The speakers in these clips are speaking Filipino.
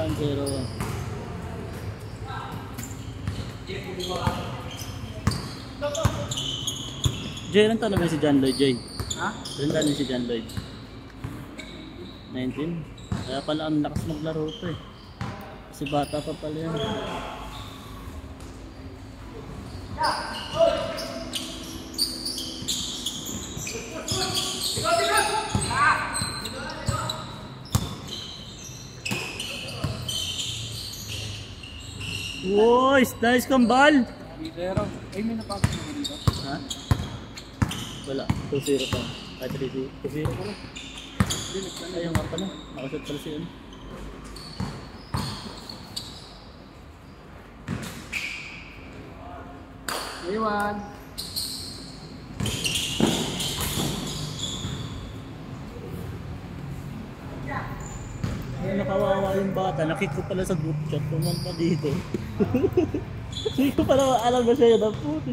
1-0. Jay, ilan taon na ba si John Lloyd, Jay? Ha? Ilan taon na si John Lloyd? 19? Kaya pala ang lakas maglaro ito eh. Kasi bata pa pala yan. Woy! Nice kambal! Pero, ay may napasok na dito. Ha? Wala. 2-0 pa. Kahit 2-0 pa lang. Ayun nga pala. Nakasot pala si ano. Iwan. Ay, nakawawa yung bata. Nakita ko pala sa group chat. Pumunta dito. Hindi ko pala alam na siya yun. Ang puti.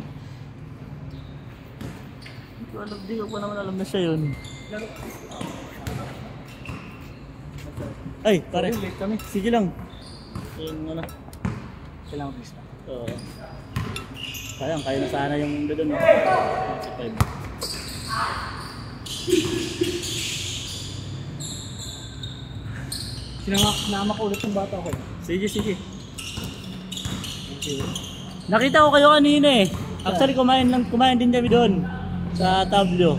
Hindi ko pa naman alam na siya yun. Ay, pare. Late kami. Sige lang. Yung ano. Kailangan please na. Oo. Kaya na sana yung doon. Si 5. Sinama ko ulit yung bata ko. Sige. Nakita ko kayo kanina eh. Actually kumain din kami doon sa Tablo.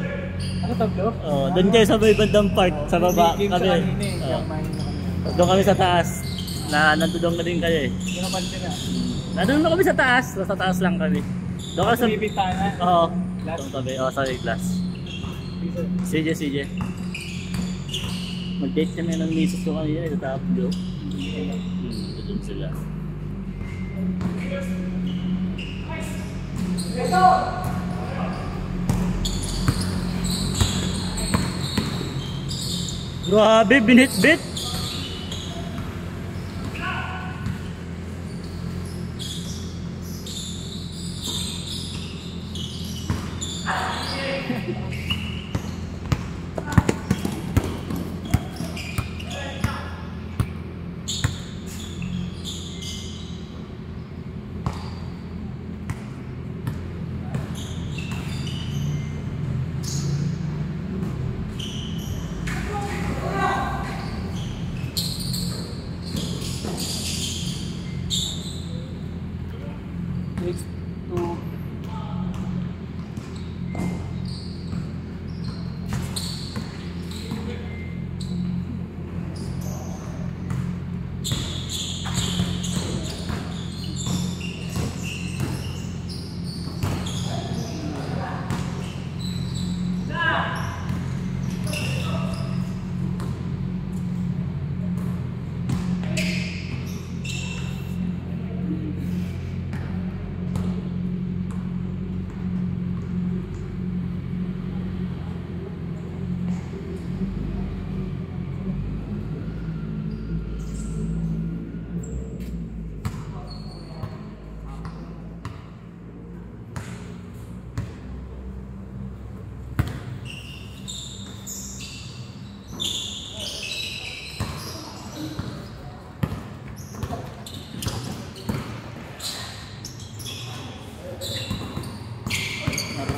Ano tablo? Oh, doon kayo sa may bandang part sa baba Game kami. sa kanina eh. Kaya kumain na kami. Doon kami sa taas. Nandoon na din kayo eh. Hindi napansin na. Nandun na kami sa taas. Sa taas lang kami. Doon kami sa... Bibitahan na. Oo. Last. Doon kami. Oo, sa class. Sige. Mag-date kami ng misis ko kanina sa Tablo. Doon sila. Grabe, binit-bit. Next to...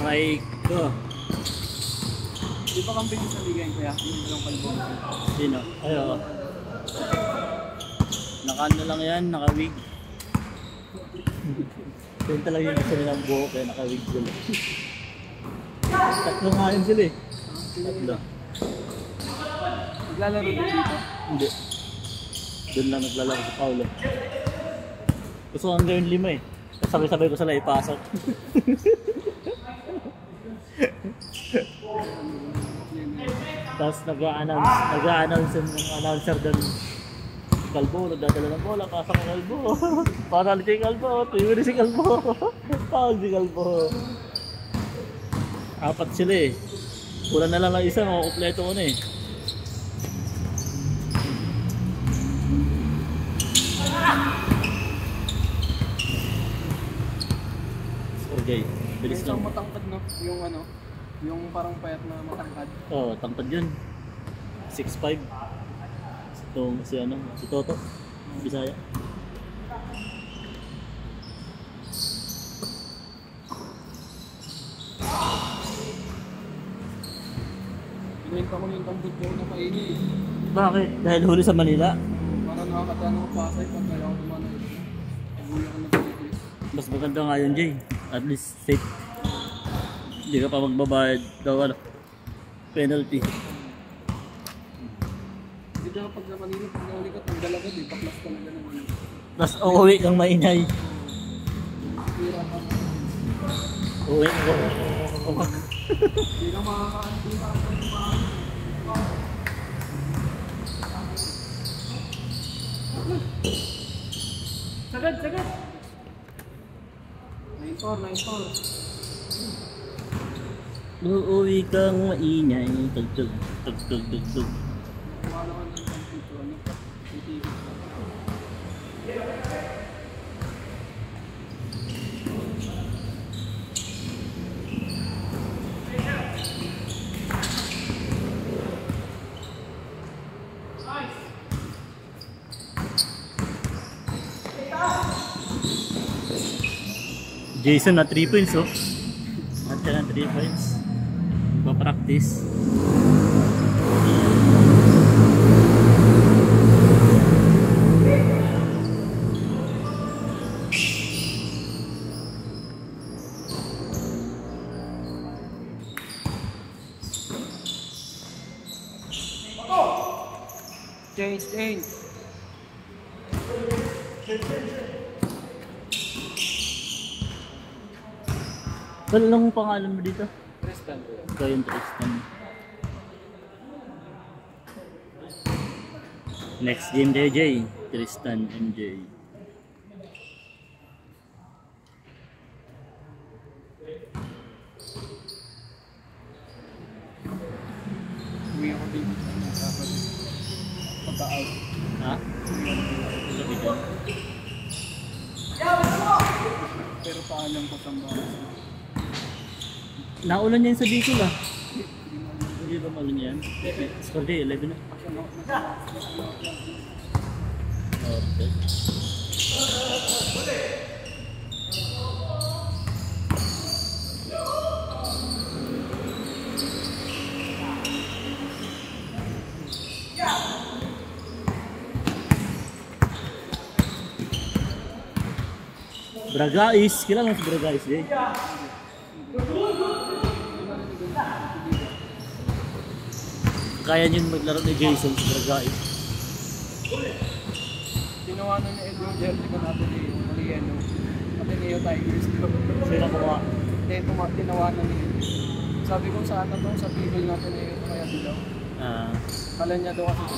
Aray ko. Di ba kang bigyan sa ligayin kaya? Yung dalawang kalbo. Sino? Ay, oo. Naka-ano lang yan, naka-wig. Yun talaga yung gusto nilang buhok kaya naka-wig sila. Tatlo nga yun sila eh. Tatlo. Naglalaro din dito. Hindi. Doon lang naglalaro sa Paulo. Gusto ko hanggang 5 eh. Sabay-sabay ko sila ipasok. Tapos nag-a-announce yung announcer doon. Kalbo, nagdadala ng bola, pasok ang Kalbo. Para si Kalbo, tuyo si Kalbo. Foul si Kalbo. 4 sila eh. Kulang na lang ang isa, makakompleto ko na eh. Okay, bilis Isang lang. matangkad no? Yung ano? Yung parang payat na matangkad. Oo, tangkad yun. 6'5". Si Toto. Bisaya. Pinenta ko yung tambut ko na kainin. Bakit? Dahil huli sa Manila? Para nakakatano ko pasay pag kaya ako tumano ito. Huli ako ng titis. Mas maganda nga yun, Jay. At least safe. Hindi ka pa magbabayad daw ano. Penalty. Hindi ka pag sa Manila, pag nahuli ka, tanggal agad eh. Paklas talaga naman. Tapos uuwi kang maingay. Hira ka. Uuwi ko. Hindi ka makakaano. Hindi ka makakaano. Sagad, sagad! 9-4. Uuwi kang maingay. Tugtog, tugtog, tugtog. Kuha naman ng tambut ko. Titigit ka. Jason na 3 points oh. At siya na 3 points. Magpa-practice. Change. Ano lang ang pangalan mo dito? Tristan. Ikaw yung Tristan. Next game JJ. Tristan MJ. Uwi ako din. Dapat pagka-out. Ha? Sabi dyan. Pero paalam ko tambahan. Naulan niya yun sa Bicol ah. Hindi ba malan yan? Score day, 11 na. Okay. Bragais, kilala mo si Bragais Jay? Kaya niyo maglaro ni Jason sa Bragais. Tinawanan ni Edwin jersey ko natin ni Mariano. Ateneo Tigers ko. Sino kumuha? Tinawanan ni sabi ko sa atin sa people natin eh kaya dilaw. Kala niya daw kasi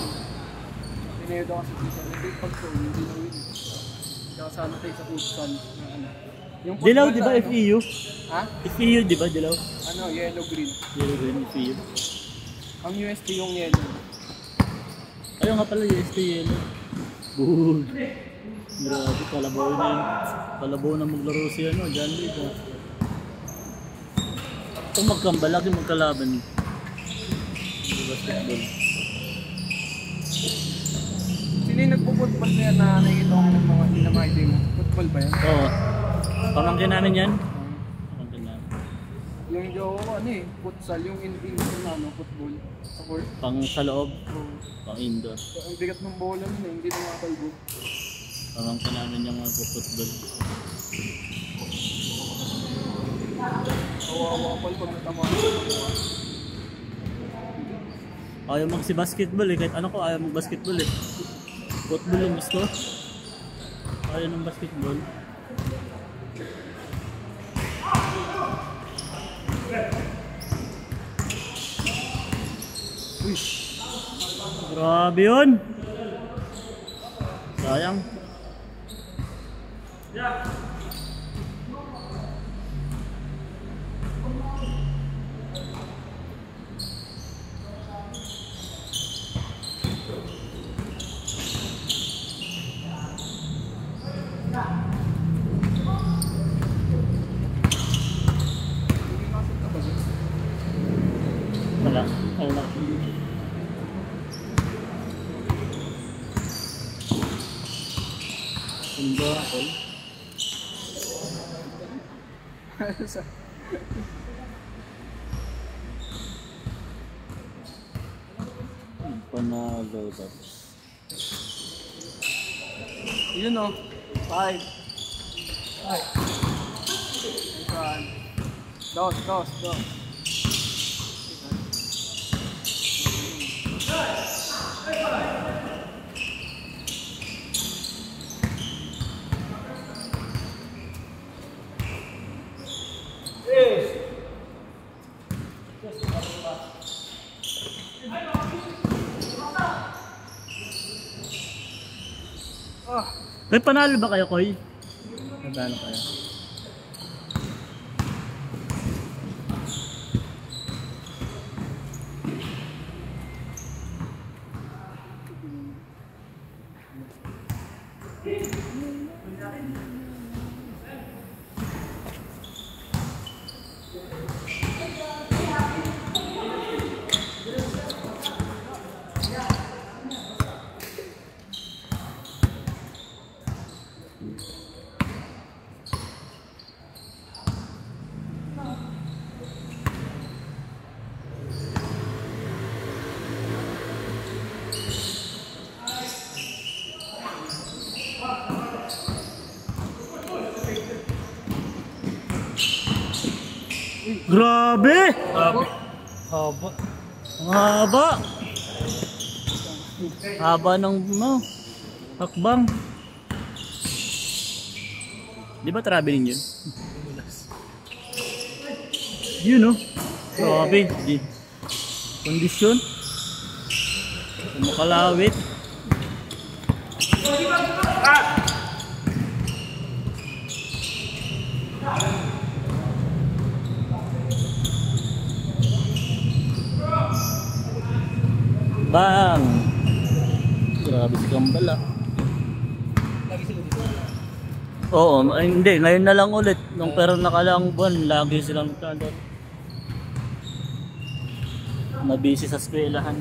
Ateneo daw kasi dito. Hindi pag-show, hindi na win. Kaya sana tayo sa futsal na ano. Dilaw di ba FEU? Ha? FEU di ba dilaw? Ano, yellow-green. Yellow green FEU. Ang UST yung yellow. Ayun nga pala UST yellow. Good. Grabe, kalabaw na yun. Kalabaw na maglaro si ano, John Lee ko. Kung magkambal, lagi magkalaban. Hindi basketball. Sino yung nagpo-football na yan na nakikita ko ng mga dinamay mo? Football ba yan? Oo. Pamangkin namin yan. Pamangkin namin. Yung jowa ko ano eh, futsal, yung in-in ano, football. Sa court. Pang sa loob, pang indoor. So, ang bigat ng bola nun eh, hindi na makakalbo. Pamangkin namin yung mga football. Kawawa pag natamaan sa mga. Ayaw magsi-basketball eh, kahit ano ko ayaw mag-basketball eh. Football yung gusto. Ayaw ng basketball. Uy! Grabe yun! Sayang. Wala. Wala. bakol. Panalo ba? Yun o. 5. Dos. May panalo ba kayo, Koy? Panalo kayo? Grabe! Haba. Ang haba! Haba ng hakbang. Di ba traveling yun? Yun no? Grabe. Kondisyon. Makalawit. Bang! Grabe si Kambal ah. Lagi sila dito. Oo, hindi. Ngayon na lang ulit. Nung pero nakalaang buwan, lagi silang nagtandot. Nabisi sa eskwelahan.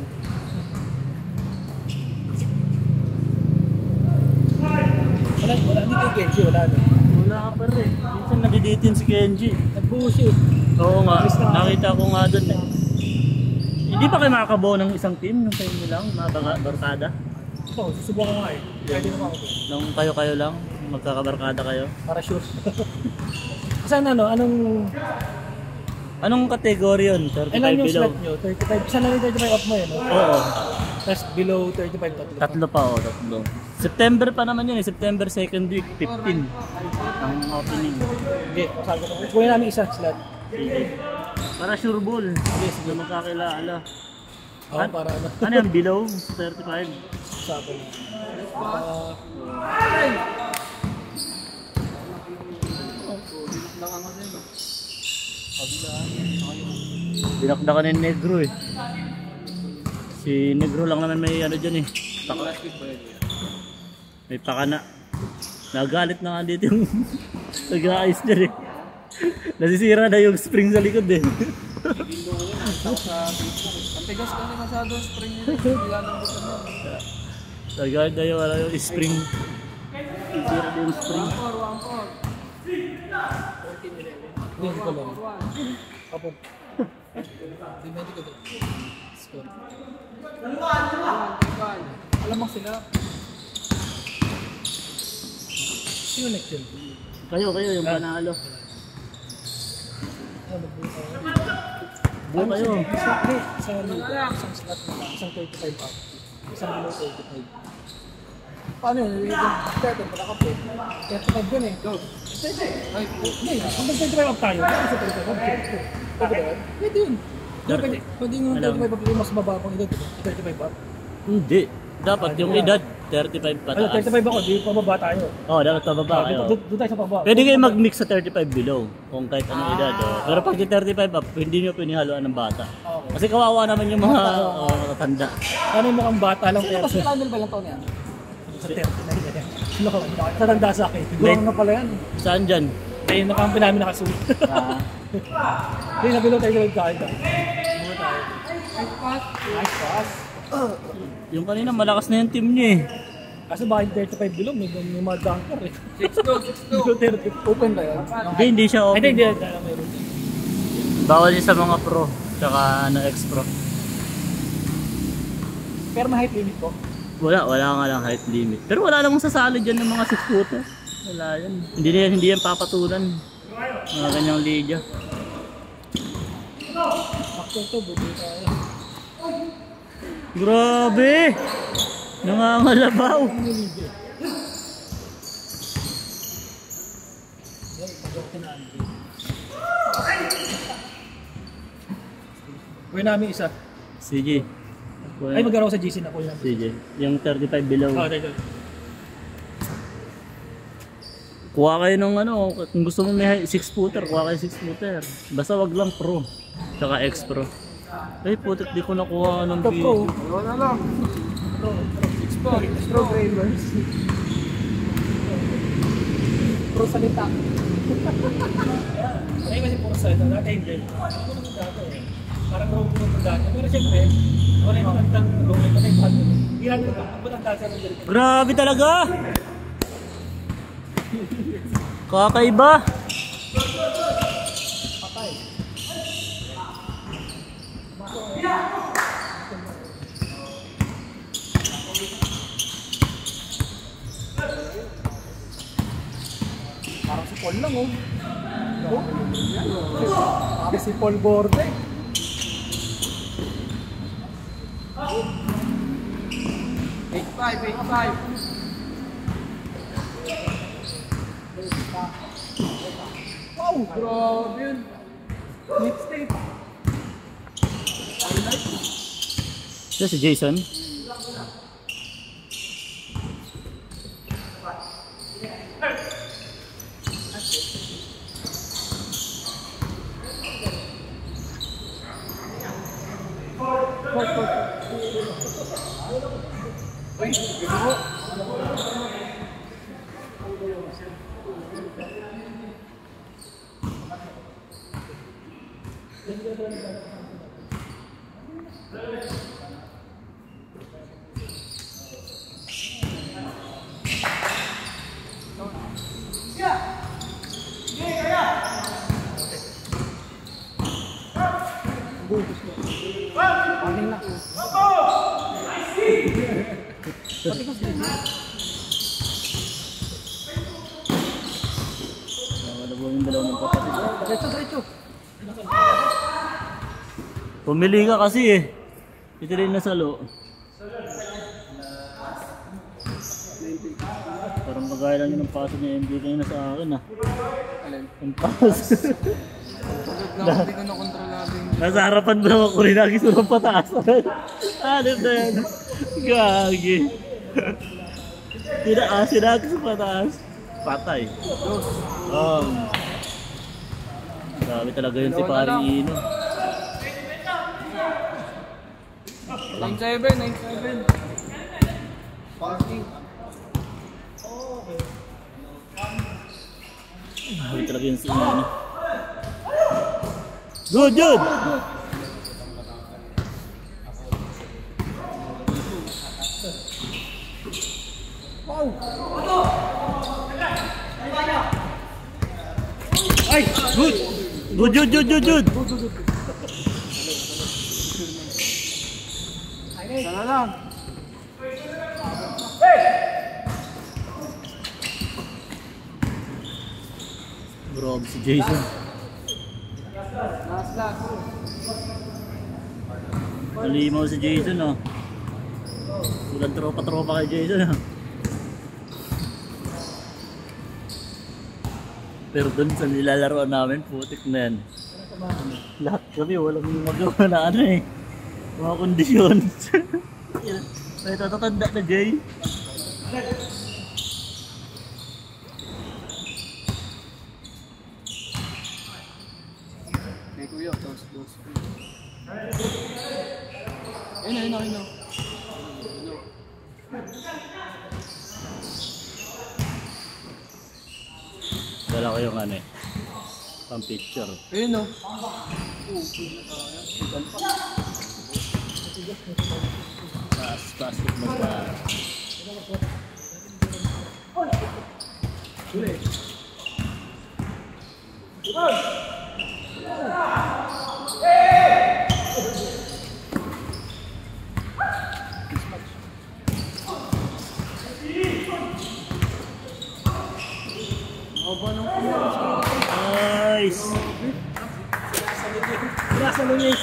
Wala hindi kay Kenji, wala na. Wala ka pa rin. Minsan nadiditin si Kenji. Nagbuhos yun. Oo nga, nakita ko nga doon eh. Hindi pa kayo makakabuo ng isang team nung kayo lang, mga barkada? Oo, susubukan ko nga eh. Pwede naman ako. Nung kayo lang, magkakabarkada kayo? Para sure. Saan Anong kategory yun? 35 ilan yung below? slot nyo? 35? Saan na rin 35 up mo yun? No? Oo. Tapos below 35 tatlo. Tatlo pa o, tatlo. September pa naman yun eh, September 2nd week, 15. Ang opening. Hindi, masabi ko. Kunin namin isa slot. Sige. Para sure ball. Sige, sige magkakilala. Oo, para ano. Ano yung below? 35? Sabi na. Dinakdakan ni Negro eh. Si Negro lang naman may ano dyan eh. May pakana. Nagalit na nga dito yung nag-aayos dyan eh. Nasisira na yung spring sa likod eh. Ang tigas kasi masyado spring nila. Wala nang bukan na. Nagalit na yung spring. Nasisira na yung spring. 1-4. Hindi ko lang. Kapag. Di ba hindi ko doon? Score. Alam mo sila. Sino next yun? Kayo yung panalo. Buo kayo. Isang slot na lang. Isang 35 up. Isang below 35. Paano yun? Third pala ka po. 35 yun eh. Go. Ay, hindi. Kung 35 up tayo, hindi sa 35 up. Pwede yun. Pwede yung 35 up yung mas mababang edad. 35 up. Hindi. Dapat yung edad 35 pataas. 35 ako, di pababa tayo. Oo, dapat pababa kayo. Doon tayo sa pababa. Pwede kayo mag-mix sa 35 below kung kahit anong edad. Oh. Pero pag yung 35 up, hindi nyo pinihaluan ng bata. Kasi kawawa naman yung mga matatanda. Ano yung mukhang bata lang? Sino ba si Lionel ba lang taon yan? Sa 39 yan. Sa tanda sa akin. Siguro na pala yan. Saan dyan? Ay, nakampi namin nakasulit. Hindi, nabilog tayo sa website. Muna tayo. Nice pass. Yung kanina malakas na yung team nyo eh. Kasi bakit 35 below, may mga dunker eh. 6'2". 30 open ba yun? Hindi siya Ay, open. hindi. Mayroon. Bawal siya sa mga pro. Tsaka ano, ex-pro. Pero may height limit po. Wala nga lang height limit. Pero wala namang sasali dyan ng mga 6-footer. Wala yan. Hindi yan papatulan. Mga ganyang liga. Factor to, buti tayo. Grabe! Nangangalabaw! Kuya namin isa. CJ. Ay, mag-araw sa GC na kuya. CJ. Yung 35 below. Oh, dito. Kuha kayo ng ano, kung gusto mo may 6-footer, kuha kayo 6-footer. Basta wag lang pro. Tsaka ex-pro. Ay putik, di ko nakuha ng Ito pro. video. Wala lang. Pro gravers. Pro salita. Ay, kasi puro salita. Dati hindi. Ako naman dati eh. Parang road mo dati. Pero siyempre, wala yung magandang road mo na yung bago. Iyan ko ba? Ang batang dati sa mga Grabe talaga! Kakaiba! patay. Parang si Paul lang oh. Oh. Parang si Paul Borde. Eight five. Wow! Grabe yun. Mixtape. Ito si Jason. Uy, gano'n. Paning na. Wala po yung dalawa ng kapatid. Diretso. Pumili ka kasi eh. Ito rin na salo. Parang kagaya lang yun ng paso ni MJ kanina sa akin ah. Alin? Ang paso. Hindi ko nakontrolado yung... Nasa harapan ba ako rin lagi surang pataas. Hanip na yan. Gagi. Tinaasin ako sa pataas. Patay. Grabe talaga yun si Paring Ino. 9-7. Parking. Grabe talaga yun si Ino. Good! Wow! Ay! Good! Good! Sana lang. Grabe si Jason. Last. Nalimaw si Jason ah. Sulang tropa kay Jason ah. Pero dun sa nilalaroan namin, putik na yan. Lahat kami, walang magawa na ano eh. Mga kondisyon. May tatatanda na Jay. Kay Kuya, dos. Ayun. Dala ko yung ano eh. Pang picture. Ayun o. Basketball pa. Huli. Aba nung Nice! Sinasalong niya yung